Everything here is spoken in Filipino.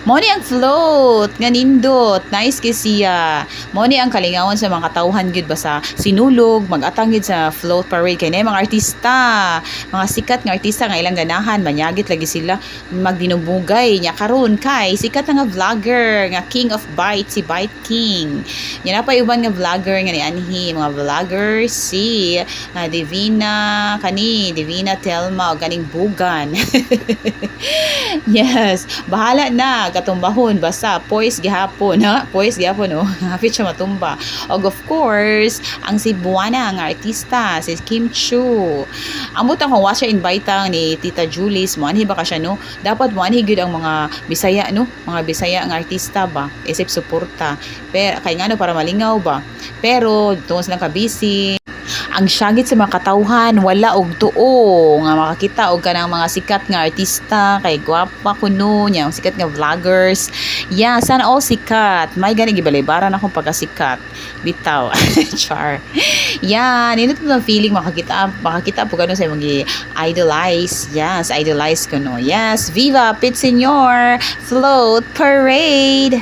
Mo ni ang float nga nindot, nice kay siya. Mo ni ang kalingawan sa mga katawhan gyud ba sa sinulog, mag-atang gyud sa float parade kay nay mga artista, mga sikat nga artista nga ilang ganahan, manyagit lagi sila magdinubugay nya karon kay sikat na nga vlogger nga King of Bite, si Bite King. Yan na pa uban nga vlogger nga ni anhi, mga vlogger si Divina Telma o ganing bugan. Yes, bahala na katumbahon basta poise gihapon ha, poise gihapon oh. Hapit siya matumba. Og of course, ang Cebuana nga artista si Kim Chu. Amo ta kung wasya invite ni Tita Julis mo anhi ba ka siya no? Dapat mo anhi gyud ang mga Bisaya no, mga Bisaya nga artista ba isip suporta. Pero kay ngano para malingaw ba. Pero tungod lang ka busy ang syagit sa mga katawhan wala og tuo nga makakita og kanang mga sikat nga artista kay gwapa kuno nya ang sikat nga vloggers sana all sikat may gani gibalay-baran akong pagkasikat bitaw. Char nindot mo ang feeling makakita po kano sa mga idolize idolize ko no. Yes, Viva Pit Senior Float Parade.